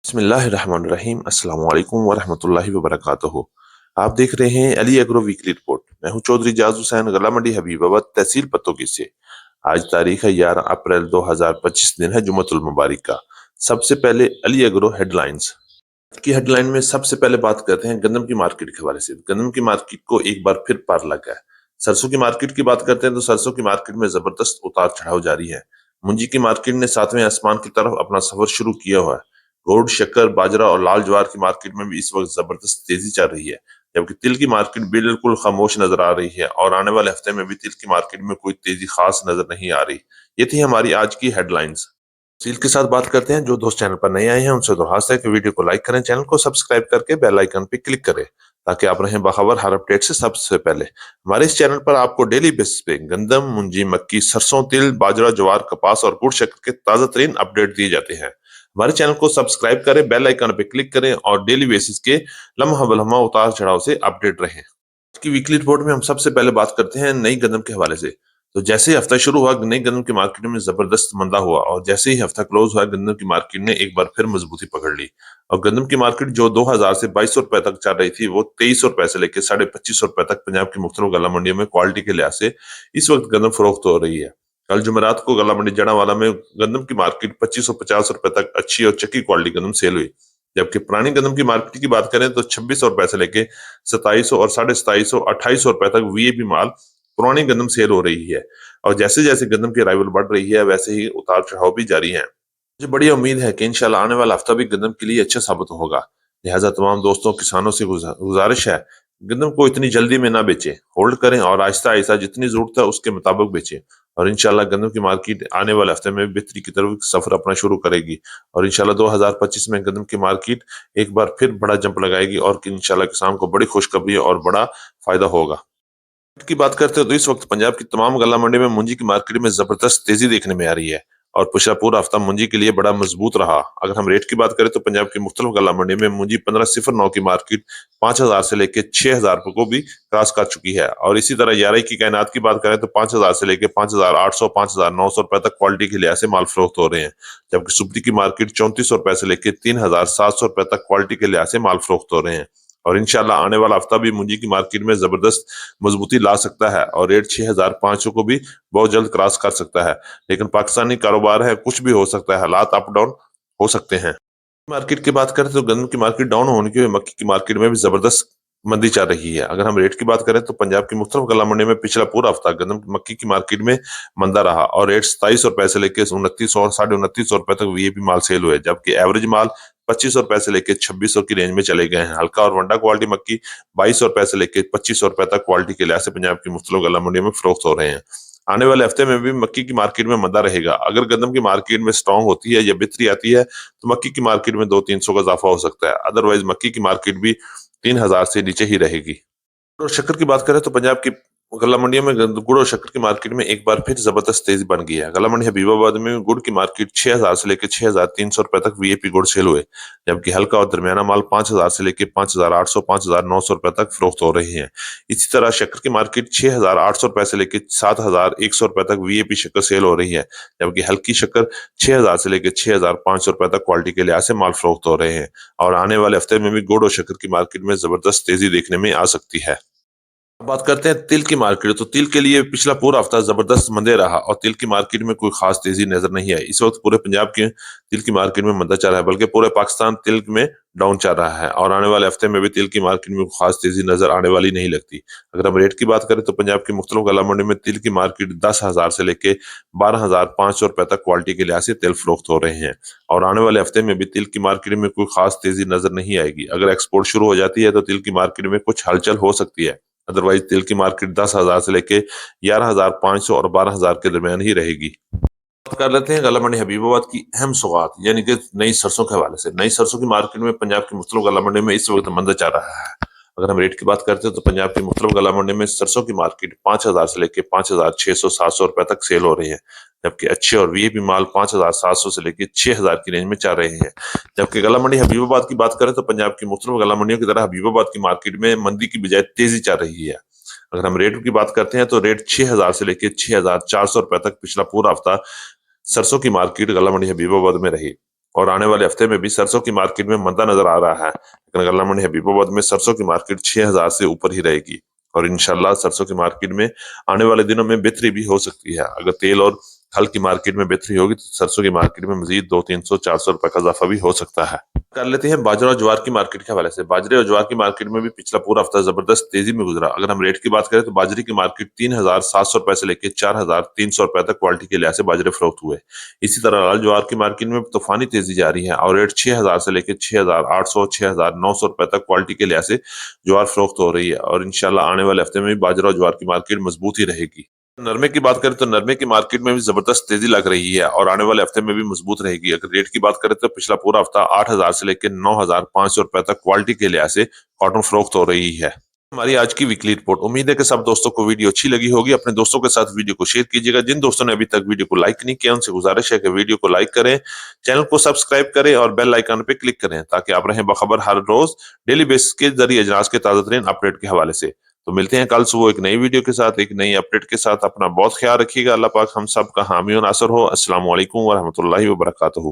बिस्मिल्लाहिर्रहमानिर्रहीम। अस्सलाम वालेकुम वरहमतुल्लाहि वबरकातुहू। आप देख रहे हैं अली एग्रो वीकली रिपोर्ट। मैं हूं चौधरी जाज हुसैन, गला मंडी हबीबाबाद, तहसील पत्तोगी से। आज तारीख है 11 अप्रैल 2025, दिन है जुमतुल मुबारक का। सबसे पहले अली एग्रो हेडलाइंस की हेडलाइन में सबसे पहले बात करते हैं गंदम की मार्केट के हवाले से। गंदम की मार्केट को एक बार फिर पार लगा है। सरसों की मार्केट की बात करते हैं तो सरसों की मार्केट में जबरदस्त उतार चढ़ाव जारी है। मुंजी की मार्केट ने सातवें आसमान की तरफ अपना सफर शुरू किया हुआ है। गुड़, शक्कर, बाजरा और लाल ज्वार की मार्केट में भी इस वक्त जबरदस्त तेजी चल रही है, जबकि तिल की मार्केट बिल्कुल खामोश नजर आ रही है और आने वाले हफ्ते में भी तिल की मार्केट में कोई तेजी खास नजर नहीं आ रही। ये थी हमारी आज की हेडलाइंस। सील के साथ बात करते हैं। जो दोस्त चैनल पर नए आए हैं उनसे दरख्वास्त है कि वीडियो को लाइक करें, चैनल को सब्सक्राइब करके बेल आइकन पे क्लिक करें ताकि आप रहें बाखबर हर अपडेट से सबसे पहले। हमारे इस चैनल पर आपको डेली बेसिस पे गंदम, मुंजी, मक्की, सरसों, तिल, बाजरा, ज्वार, कपास और गुड़ शक्कर के ताजा तरीन अपडेट दिए जाते हैं। हमारे चैनल को सब्सक्राइब करें, बेल आइकन पे क्लिक करें और डेली बेसिस के लम्हा बलम्हा उतार चढ़ाव से अपडेट रहें। आज की वीकली रिपोर्ट में हम सबसे पहले बात करते हैं नई गंदम के हवाले से। तो जैसे ही हफ्ता शुरू हुआ, नई गंदम की मार्केट में जबरदस्त मंदा हुआ और जैसे ही हफ्ता क्लोज हुआ, गंदम की मार्केट ने एक बार फिर मजबूती पकड़ ली और गंदम की मार्केट जो 2000 से 2200 रुपए तक चल रही थी, वो 2300 रुपए से लेकर 2550 रुपए तक पंजाब की मुख्तलिफ गला मंडियों में क्वालिटी के लिहाज से इस वक्त गंदम फरोख्त हो रही है। कल जुमेरात को गला मंडी जड़ावाला में गंदम की मार्केट 2550 रुपए तक अच्छी और चक्की क्वालिटी गंदम सेल हुई, जबकि पुरानी गंदम की मार्केट की बात करें तो 2600 रुपए से लेके 2700 और 2750 2800 रुपए तक वीएपी माल पुरानी गंदम सेल हो रही है। और जैसे जैसे गंदम की अराइवल बढ़ रही है, वैसे ही उतार चढ़ाव भी जारी है। मुझे बड़ी उम्मीद है कि इंशाल्लाह आने वाला हफ्ता भी गंदम के लिए अच्छा साबित होगा। लिहाजा तमाम दोस्तों, किसानों से गुजारिश है, गंदम को इतनी जल्दी में ना बेचें, होल्ड करें और आहिस्ता आहिस्ता जितनी जरूरत है उसके मुताबिक बेचें। और इंशाल्लाह गंदम की मार्केट आने वाले हफ्ते में बेहतरी की तरफ सफर अपना शुरू करेगी और इंशाल्लाह 2025 में गंदम की मार्केट एक बार फिर बड़ा जंप लगाएगी और इंशाल्लाह किसान को बड़ी खुशखबरी और बड़ा फायदा होगा। की बात करते हैं तो इस वक्त पंजाब की तमाम गल्ला मंडी में मुंजी की मार्केट में जबरदस्त तेजी देखने में आ रही है और पिछला पूरा हफ्ता मुंजी के लिए बड़ा मजबूत रहा। अगर हम रेट की बात करें तो पंजाब की मुख्तलिफ गल्ला मंडी में मुंजी 1509 की मार्केट 5000 से लेकर 6000 रुपए को भी क्रॉस कर चुकी है और इसी तरह याराई की कायनात की बात करें तो 5000 से लेकर 5800 5900 रुपए तक क्वालिटी के लिहाज से माल फरोख्त हो रहे हैं, जबकि सुप्री की मार्केट 3400 रुपए से लेकर 3700 रुपए तक क्वालिटी के लिहाज से माल फरोख्त हो रहे हैं। और इंशाल्लाह आने वाला हफ्ता भी मुंजी की मार्केट में जबरदस्त मजबूती ला सकता है और रेट 6500 को भी बहुत जल्द क्रॉस कर सकता है। लेकिन पाकिस्तानी कारोबार है, कुछ भी हो सकता है, हालात अप डाउन हो सकते हैं। मार्केट की बात करें तो गन्ने की मार्केट डाउन होने की वजह मक्की की मार्केट में भी जबरदस्त मंदी चल रही है। अगर हम रेट की बात करें तो पंजाब की मुख्तलिफ गल्ला मंडी में पिछला पूरा हफ्ता गन्नम मक्की की मार्केट में मंदा रहा और रेट 2700 रुपए से लेकर 2900 और 2950 रुपए तक वीएपी माल सेल हुए, जबकि एवरेज माल 2500 रुपए से लेकर 2600 की रेंज में चले गए हैं। हल्का और वंडा क्वालिटी मक्की 2200 रुपए से लेकर 2500 रुपए तक क्वालिटी के लिहाज से पंजाब की मुख्तलिफ गल्ला मंडियों में फरोख्त हो रहे हैं। आने वाले हफ्ते में भी मक्की की मार्केट में मंदा रहेगा। अगर गंदम की मार्केट में स्ट्रांग होती है या बेहतरी आती है तो मक्की की मार्केट में 200-300 का इजाफा हो सकता है, अदरवाइज मक्की की मार्केट भी 3000 से नीचे ही रहेगी। गुड़ और शक्कर की बात करें तो पंजाब की गल्ला मंडियों में गुड़ और शक्कर की मार्केट में एक बार फिर जबरदस्त तेजी बन गई है। गल्ला मंडी हबीबाबाद में गुड़ की मार्केट 6000 से लेकर 6300 रुपए तक वीएपी गुड़ सेल हुए, जबकि हल्का और दरमियाना माल 5000 से लेकर 5800 5900 रुपए तक फरोख्त हो रही है। इसी तरह शक्कर की मार्केट 6800 रुपए से लेकर 7100 रुपए तक वीएपी शक्कर सेल हो रही है, जबकि हल्की शक्कर 6000 से लेकर 6500 रुपए तक क्वालिटी के लिहाज से माल फरोख्त हो रहे हैं। और आने वाले हफ्ते में भी गुड़ और शक्कर की मार्केट में जबरदस्त तेजी देखने में आ सकती है। अब बात करते हैं तिल की मार्केट। तो तिल के लिए पिछला पूरा हफ्ता जबरदस्त मंदे रहा और तिल की मार्केट में कोई खास तेजी नजर नहीं आई। इस वक्त पूरे पंजाब के तिल की मार्केट में मंदा चल रहा है, बल्कि पूरे पाकिस्तान तिल में डाउन चल रहा है और आने वाले हफ्ते में भी तिल की मार्केट में खास तेजी नजर आने वाली नहीं लगती। अगर हम रेट की बात करें तो पंजाब की मुख्तलिफ गल्ला मंडी में तिल की मार्केट 10,000 से लेके 12,500 रुपए तक क्वालिटी के लिहाज से तिल फरोख्त हो रहे हैं और आने वाले हफ्ते में भी तिल की मार्केट में कोई खास तेजी नजर नहीं आएगी। अगर एक्सपोर्ट शुरू हो जाती है तो तिल की मार्केट में कुछ हलचल हो सकती है, अदरवाइज तिल की मार्केट 10,000 से लेके 11,500 और 12,000 के दरमियान ही रहेगी। बात कर लेते हैं गला मंडी हबीबाबाद की अहम सौगात यानी कि नई सरसों के हवाले से। नई सरसों की मार्केट में पंजाब की मुख्तलिफ गला मंडी में इस वक्त मंदा चल रहा है। अगर हम रेट की बात करते हैं तो पंजाब की मुख्तलिफ गला मंडी में सरसों की मार्केट 5000 से लेके 5600 700 रुपए तक सेल हो रही है, जबकि अच्छे और वीआईपी माल 5700 से लेके 6000 की रेंज में चल रहे हैं। जबकि गला मंडी हबीबाबाद की बात करें तो पंजाब की मुख्तलिफ गला मंडियों की तरह हबीबाबाद की मार्केट में मंदी की बजाय तेजी चल रही है। अगर हम रेट की बात करते हैं तो रेट 6000 से लेके 6400 रुपए तक पिछला पूरा हफ्ता सरसों की मार्केट गला मंडी हबीबाबाद में रही। اور آنے والے ہفتے میں بھی سرسوں کی مارکیٹ میں مندا نظر آ رہا ہے، لیکن غلہ منڈی حبیب آباد میں سرسوں کی مارکیٹ 6000 سے اوپر ہی رہے گی، اور انشاءاللہ سرسوں کی مارکیٹ میں آنے والے دنوں میں بہتری بھی ہو سکتی ہے۔ اگر تیل اور ہل کی مارکیٹ میں بہتری ہوگی تو سرسوں کی مارکیٹ میں مزید 200-300-400 روپے کا اضافہ بھی ہو سکتا ہے۔ کر لیتے ہیں باجرہ اور جوار کی مارکیٹ کے حوالے سے۔ باجرے اور جوار کی مارکیٹ میں بھی پچھلا پورا ہفتہ زبردست تیزی میں گزرا۔ اگر ہم ریٹ کی بات کریں تو باجرے کی مارکیٹ 3700 روپے سے لے کے 4300 روپے تک کوالٹی کے لحاظ سے باجرے فروخت ہوئے۔ اسی طرح لال جوار کی مارکیٹ میں طوفانی تیزی جاری ہے اور ریٹ 6000 سے لے کے 6800 6900 روپے تک کوالٹی کے لحاظ سے جوار فروخت ہو رہی ہے، اور انشاءاللہ آنے والے ہفتے میں بھی باجرہ اور جوار کی مارکیٹ مضبوط ہی رہے گی۔ نرمے کی بات کریں تو نرمے کی مارکیٹ میں بھی زبردست تیزی لگ رہی ہے اور آنے والے ہفتے میں بھی مضبوط رہے گی۔ اگر ریٹ کی بات کریں تو پچھلا پورا ہفتہ 8000 سے لے کے 9500 روپے تک کوالٹی کے لحاظ سے کاٹن فروخت ہو رہی ہے۔ ہماری آج کی ویکلی رپورٹ، امید ہے کہ سب دوستوں کو ویڈیو اچھی لگی ہوگی۔ اپنے دوستوں کے ساتھ ویڈیو کو شیئر کیجیے گا۔ جن دوستوں نے ابھی تک ویڈیو کو لائک نہیں کیا ان سے گزارش ہے کہ ویڈیو کو لائک کریں، چینل کو سبسکرائب کریں اور بیل آئیکن پہ کلک کریں تاکہ آپ رہیں باخبر ہر روز ڈیلی بیسس کے ذریعے اجناس کے تازہ ترین اپڈیٹ کے حوالے سے۔ تو ملتے ہیں کل صبح ایک نئی ویڈیو کے ساتھ، ایک نئی اپڈیٹ کے ساتھ۔ اپنا بہت خیال رکھیے گا۔ اللہ پاک ہم سب کا حامی و ناصر ہو۔ السلام علیکم ورحمۃ اللہ وبرکاتہ۔